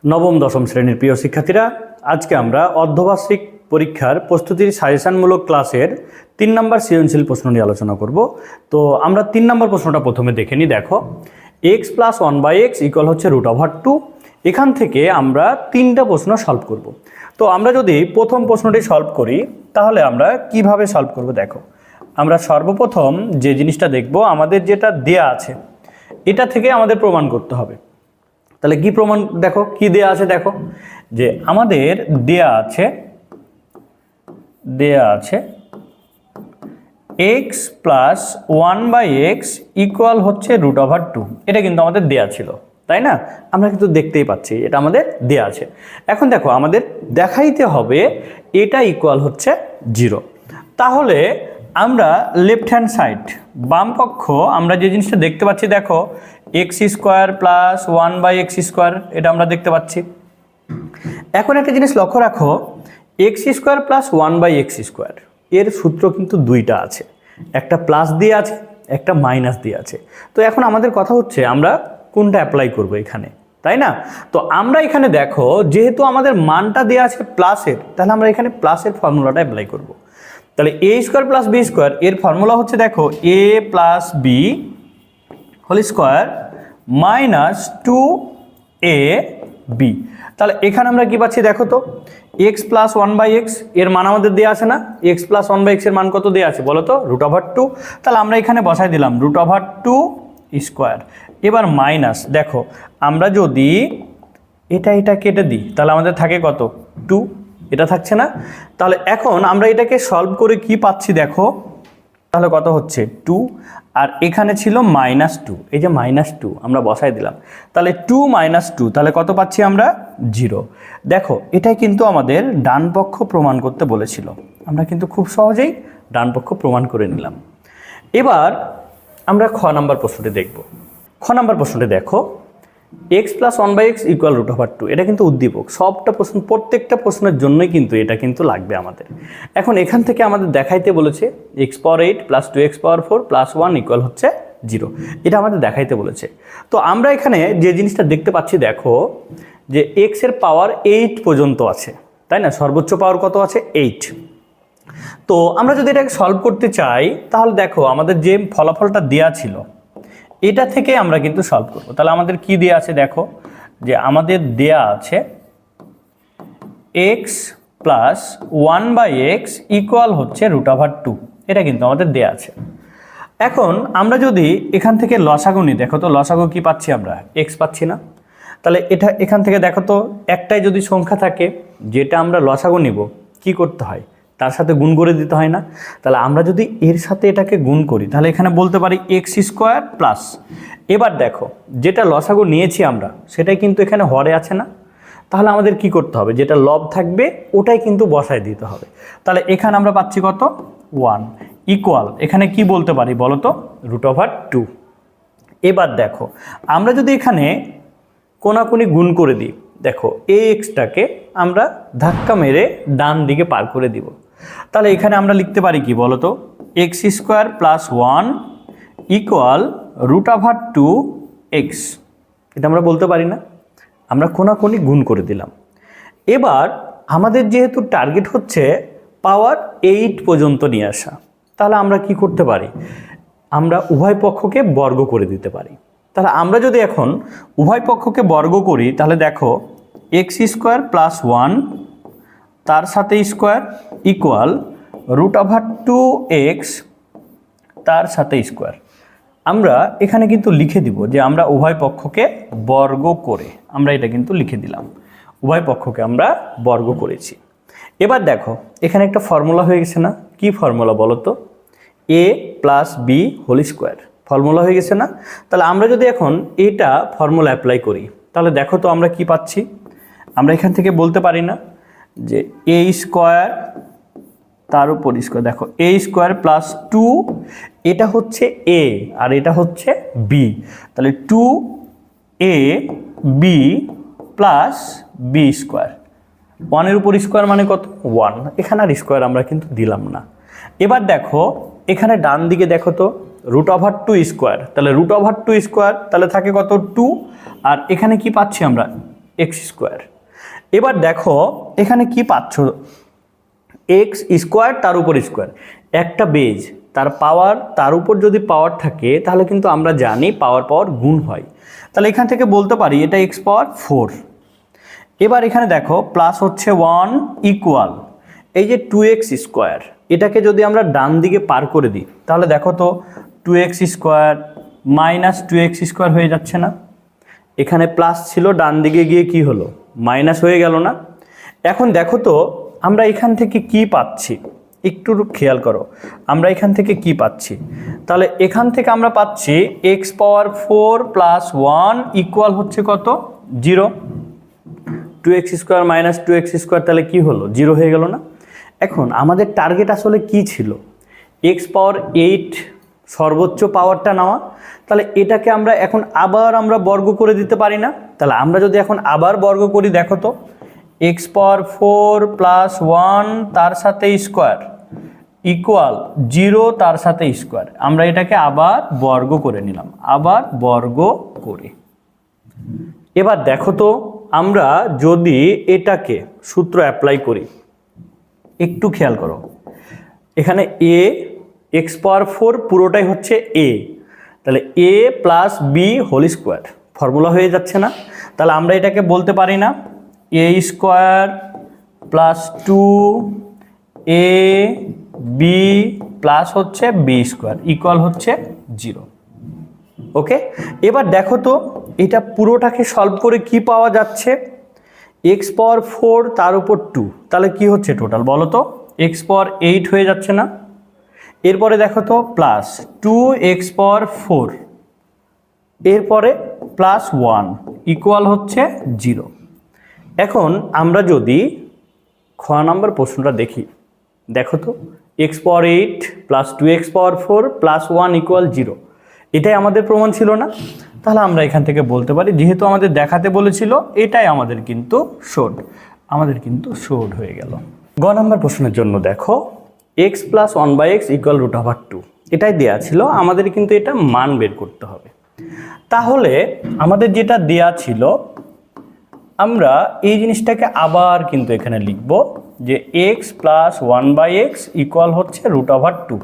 নবম দশম শ্রেণীর প্রিয় শিক্ষার্থীরা, আজকে আমরা অর্ধবার্ষিক পরীক্ষার প্রস্তুতির সাজেশনমূলক ক্লাসের 3 নম্বর সৃজনশীল প্রশ্ন নিয়ে আলোচনা করব। তো আমরা 3 নম্বর প্রশ্নটা প্রথমে দেখে নিই। দেখো, x + 1/x হচ্ছে √2। এখান থেকে আমরা 3টা প্রশ্ন সলভ করব। তো আমরা যদি প্রথম প্রশ্নটি সলভ করি তাহলে আমরা কিভাবে সলভ করব? দেখো, আমরা সর্বপ্রথম যে জিনিসটা দেখব, আমাদের যেটা দেয়া আছে এটা থেকে আমাদের প্রমাণ করতে হবে। তাহলে কি প্রমাণ? দেখো কি দেয়া আছে, দেখো যে আমাদের দেয়া আছে x + 1/x হচ্ছে √2। এটা কিন্তু আমাদের দেয়া ছিল, তাই না? আমরা কিন্তু দেখতেই পাচ্ছি এটা আমাদের দেয়া আছে। এখন দেখো, আমাদের দেখাইতে হবে এটা ইকুয়াল হচ্ছে 0। তাহলে আমরা লেফট হ্যান্ড সাইড, বাম পক্ষ, আমরা যে জিনিসটা দেখতে পাচ্ছি, দেখো x² + 1/x², এটা আমরা দেখতে পাচ্ছি। এখন একটা জিনিস লক্ষ্য রাখো, x² + 1/x², এর সূত্র কিন্তু দুইটা আছে, একটা প্লাস দিয়ে আছে, একটা মাইনাস দিয়ে আছে। তো এখন আমাদের কথা হচ্ছে আমরা কোনটা অ্যাপ্লাই করব এখানে, তাই না? তো আমরা এখানে দেখো, যেহেতু আমাদের মানটা দেওয়া আছে প্লাসের, তাহলে আমরা এখানে প্লাসের ফর্মুলাটা অ্যাপ্লাই করব। তাহলে a² + b² এর ফর্মুলা হচ্ছে, দেখো a + b² - 2ab। তাহলে এখানে আমরা কি পাচ্ছি? দেখো তো, x + 1/x এর মান আমাদের দেওয়া আছে না? x + 1/x এর মান কত দেওয়া আছে বলো তো? √2। তাহলে আমরা এখানে বসাই দিলাম √2²। এবার মাইনাস, দেখো আমরা যদি এটা কেটে দিই তাহলে আমাদের থাকে কত? 2। এটা থাকছে না? তাহলে এখন আমরা এটাকে সলভ করে কি পাচ্ছি দেখো, তাহলে কত হচ্ছে? 2। আর এখানে ছিল -2, এই যে -2 আমরা বসাই দিলাম। তাহলে 2 - 2, তাহলে কত পাচ্ছি আমরা? 0। দেখো, এটাই কিন্তু আমাদের ডান পক্ষ প্রমাণ করতে বলেছিল। আমরা কিন্তু খুব সহজেই ডান পক্ষ প্রমাণ করে নিলাম। এবার আমরা খ নাম্বার প্রশ্নটি দেখব। খ নাম্বার প্রশ্নটি দেখো, x + 1/x √2। এটা কিন্তু উদ্দীপক, সবটা প্রশ্ন, প্রত্যেকটা প্রশ্নের জন্যই কিন্তু এটা কিন্তু লাগবে আমাদের। এখন এখান থেকে আমাদের দেখাইতে বলেছে x⁴ + 2x⁴ + 1 হচ্ছে 0। এটা আমাদের দেখাইতে বলেছে। তো আমরা এখানে যে জিনিসটা দেখতে পাচ্ছি, দেখো যে x এর পাওয়ার 8 পর্যন্ত আছে, তাই না? সর্বোচ্চ পাওয়ার কত আছে? 8। তো আমরা যদি এটাকে সলভ করতে চাই তাহলে দেখো, আমাদের যে ফলাফলটা দেয়া ছিল এটা থেকে আমরা কিন্তু সলভ করব। তাহলে আমাদের কি দেয়া আছে? দেখো যে আমাদের দেয়া আছে x + 1/x হচ্ছে √2। এটা কিন্তু আমাদের দেয়া আছে। এখন আমরা যদি এখান থেকে লসাগু নিই, দেখো তো লসাগু কি পাচ্ছি আমরা? x পাচ্ছি না? তাহলে এখান থেকে দেখো তো, একটাই যদি সংখ্যা থাকে যেটা আমরা লসাগু নিব, কি করতে হয়? তার সাথে গুণ করে দিতে হয় না? তাহলে আমরা যদি এর সাথে এটাকে গুণ করি তাহলে এখানে বলতে পারি x² প্লাস, এবার দেখো যেটা লসাগু নিয়েছি আমরা সেটাই কিন্তু এখানে হরে আছে না? তাহলে আমাদের কি করতে হবে? যেটা লব থাকবে ওটাই কিন্তু বসায় দিতে হবে। তাহলে এখানে আমরা পাচ্ছি কত? 1 ইকুয়াল, এখানে কি বলতে পারি বলো তো? √2। এবার দেখো, আমরা যদি এখানে কোনাকুনি গুণ করে দিই, দেখো এই এক্সটাকে আমরা ধাক্কা মেরে ডান দিকে পার করে দিব। তাহলে এখানে আমরা লিখতে পারি কি বলো তো? x² + 1 √2x। এটা আমরা বলতে পারি না? আমরা কোনাকুনি গুণ করে দিলাম। এবার আমাদের যেহেতু টার্গেট হচ্ছে পাওয়ার 8 পর্যন্ত নিয়ে আসা, তাহলে আমরা কি করতে পারি? আমরা উভয় পক্ষকে বর্গ করে দিতে পারি। তাহলে আমরা যদি এখন উভয় পক্ষকে বর্গ করি তাহলে দেখো x² + 1 তার সাথে স্কোয়ার ইকুয়াল √2x তার সাথে স্কোয়ার। আমরা এখানে কিন্তু লিখে দিব যে আমরা উভয় পক্ষকে বর্গ করে, আমরা এটা কিন্তু লিখে দিলাম, উভয় পক্ষকে আমরা বর্গ করেছি। এবার দেখো এখানে একটা ফর্মুলা হয়ে গেছে না? কি ফর্মুলা বলো তো? a + b² ফর্মুলা হয়ে গেছে না? তাহলে আমরা যদি এখন এটা ফর্মুলা অ্যাপ্লাই করি তাহলে দেখো তো আমরা কি পাচ্ছি? আমরা এখান থেকে বলতে পারি না যে a² তার উপর স্কোয়ার, দেখো a² + 2, এটা হচ্ছে a আর এটা হচ্ছে b। তাহলে 2ab + b², 1 এর উপর স্কোয়ার মানে কত? 1। এখানে আর স্কোয়ার আমরা কিন্তু দিলাম না। এবার দেখো এখানে ডান দিকে দেখো তো √2², তাহলে √2² তাহলে থাকে কত? 2। আর এখানে কি পাচ্ছি আমরা? X square. এবার দেখো এখানে কি পাচ্ছ, এক্স স্কোয়ার তার উপর স্কোয়ার, একটা বেজ তার পাওয়ার, তার উপর যদি পাওয়ার থাকে তাহলে কিন্তু আমরা জানি পাওয়ার পাওয়ার গুণ হয়, তাহলে এখান থেকে বলতে পারি এটা এক্স পাওয়ার 4। এবার এখানে দেখো প্লাস হচ্ছে 1 ইকুয়াল এই যে 2x স্কোয়ার, এটাকে যদি আমরা ডান দিকে পার করে দিই তাহলে দেখো তো 2x square minus 2x square হয়ে যাচ্ছে না, এখানে প্লাস ছিল ডান দিকে গিয়ে কি হলো মাইনাস হয়ে গেল না। এখন দেখো তো আমরা এখান থেকে কি পাচ্ছি, একটু খেয়াল করো আমরা এখান থেকে কি পাচ্ছি, তাহলে এখান থেকে আমরা পাচ্ছি x পাওয়ার 4 প্লাস 1 ইকুয়াল হচ্ছে কত 0, 2x square minus 2x square তাহলে কি হলো 0 হয়ে গেল না। এখন আমাদের টার্গেট আসলে কি ছিল, x পাওয়ার 8 সর্বোচ্চ পাওয়ারটা নেওয়া, তাহলে এটাকে আমরা এখন আবার আমরা বর্গ করে দিতে পারি না, তাহলে আমরা যদি এখন আবার বর্গ করি দেখো তো x পাওয়ার 4 প্লাস 1 তার সাথে স্কোয়ার ইকুয়াল 0 তার সাথে স্কোয়ার, আমরা এটাকে আবার বর্গ করে নিলাম, আবার বর্গ করে। এবার দেখো তো আমরা যদি এটাকে সূত্র অ্যাপ্লাই করি, একটু খেয়াল করো এখানে এ এক্স পাওয়ার 4 পুরোটাই হচ্ছে এ, তাহলে a plus b whole square formula হয়ে যাচ্ছে না, তাহলে আমরা এটাকে বলতে পারি না a square plus 2 a b plus হচ্ছে বি স্কোয়ার ইকুয়াল হচ্ছে 0। ওকে, এবার দেখো তো এটা পুরোটাকে সলভ করে কি পাওয়া যাচ্ছে, এক্স পাওয়ার 4 তার উপর 2, তাহলে কি হচ্ছে টোটাল বলো তো এক্স পাওয়ার 8 হয়ে যাচ্ছে না। এরপরে দেখো তো প্লাস 2x পাওয়ার 4, এরপরে প্লাস 1 ইকুয়াল হচ্ছে 0। এখন আমরা যদি খ নাম্বার প্রশ্নটা দেখি, দেখো তো x পাওয়ার 8 প্লাস 2x পাওয়ার 4 প্লাস 1 ইকুয়াল 0, এটাই আমাদের প্রমাণ ছিল না, তাহলে আমরা এখান থেকে বলতে পারি যেহেতু আমাদের দেখাতে বলেছিল এটাই আমাদের কিন্তু শোড, আমাদের কিন্তু শোড হয়ে গেল। গ নাম্বার প্রশ্নের জন্য দেখো x প্লাস 1/x ইকুয়াল √2, এটাই দেয়া ছিল, আমাদের কিন্তু এটা মান বের করতে হবে। তাহলে আমাদের যেটা দেয়া ছিল আমরা এই জিনিসটাকে আবার কিন্তু এখানে লিখব যে x প্লাস 1/x ইকুয়াল হচ্ছে √2।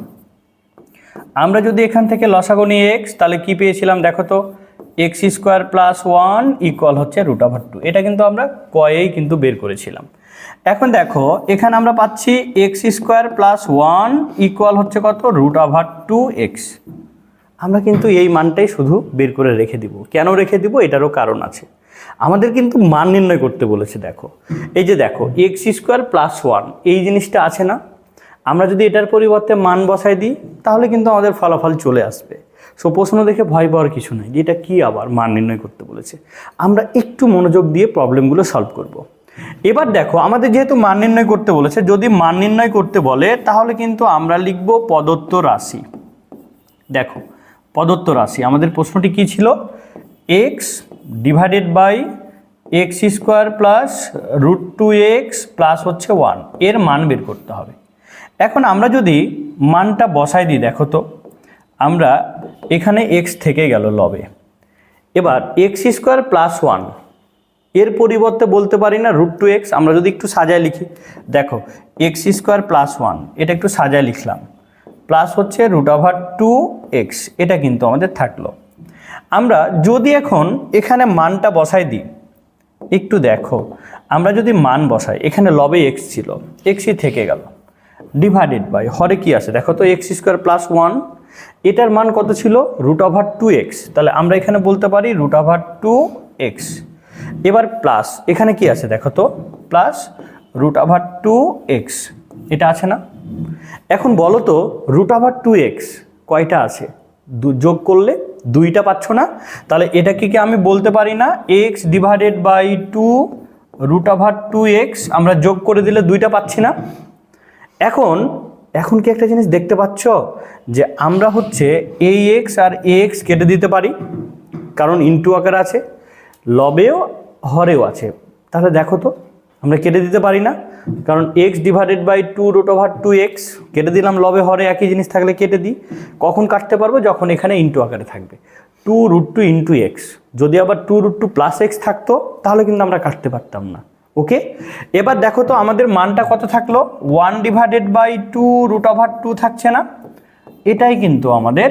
আমরা যদি এখান থেকে লসাগু নিই x, তাহলে কি পেয়েছিলাম দেখো তো x স্কোয়ার প্লাস 1 ইকুয়াল হচ্ছে √2, এটা কিন্তু আমরা কয়েই কিন্তু বের করেছিলাম। এখন দেখো এখানে আমরা পাচ্ছি x স্কোয়ার প্লাস 1 ইকুয়াল হচ্ছে কত √2x, আমরা কিন্তু এই মানটাই শুধু বের করে রেখে দিব। কেন রেখে দিব এটারও কারণ আছে, আমাদের কিন্তু মান নির্ণয় করতে বলেছে। দেখো এই যে দেখো x স্কোয়ার প্লাস 1 এই জিনিসটা আছে না, আমরা যদি এটার পরিবর্তে মান বসাই দিই তাহলে কিন্তু আমাদের ফলাফল চলে আসবে। সো প্রশ্ন দেখে ভয় পাওয়ার কিছু নাই যে এটা কি আবার মান নির্ণয় করতে বলেছে, আমরা একটু মনোযোগ দিয়ে প্রবলেমগুলো সলভ করব। এবার দেখো আমাদের যেহেতু মান নির্ণয় করতে বলেছে, যদি মান নির্ণয় করতে বলে তাহলে কিন্তু আমরা লিখব প্রদত্ত রাশি। দেখো প্রদত্ত রাশি আমাদের প্রশ্নটি কি ছিল, x divided by x square plus √2x plus হচ্ছে 1 এর মান বের করতে হবে। এখন আমরা যদি মানটা বসাই দিই দেখো তো আমরা এখানে x থেকে গেল লবে, এবার এক্স স্কোয়ার প্লাস 1 এর পরিবর্তে বলতে পারি না √2x, আমরা যদি একটু সাজায় লিখি দেখো এক্স স্কোয়ার প্লাস 1 এটা একটু সাজায় লিখলাম, প্লাস হচ্ছে √2x এটা কিন্তু আমাদের থাকলো। আমরা যদি এখন এখানে মানটা বসাই দিই, একটু দেখো আমরা যদি মান বসাই এখানে লবে x ছিল, xই থেকে গেল, ডিভাইডেড বাই হরে কি আছে দেখো তো এক্স স্কোয়ার প্লাস 1 এটার মান কত ছিল √2x, তাহলে আমরা এখানে বলতে পারি √2x। এবার প্লাস এখানে কি আছে দেখো তো প্লাস √2x এটা আছে না। এখন বলো তো √2x কয়টা আছে, যোগ করলে 2টা পাচ্ছ না, তাহলে এটাকে কি আমি বলতে পারি না x ডিভাইডেড বাই 2 √2x, আমরা যোগ করে দিলে 2টা পাচ্ছি না। এখন কি একটা জিনিস দেখতে পাচ্ছ যে আমরা হচ্ছে এই x আর ax কেটে দিতে পারি, কারণ ইনটু আকার আছে, লবেও হরেও আছে, তাহলে দেখো তো আমরা কেটে দিতে পারি না, কারণ x ডিভাইডেড বাই 2 √2x কেটে দিলাম, লবে হরে একই জিনিস থাকলে কেটে দিই। কখন কাটতে পারবো, যখন এখানে ইনটু আকারে থাকবে। Two root two into x. যদি আবার two root two plus x থাকতো তাহলে কিন্তু আমরা কাটতে পারতাম না। ওকে, এবার দেখো তো আমাদের মানটা কত থাকলো, 1/2 √2 থাকছে না, এটাই কিন্তু আমাদের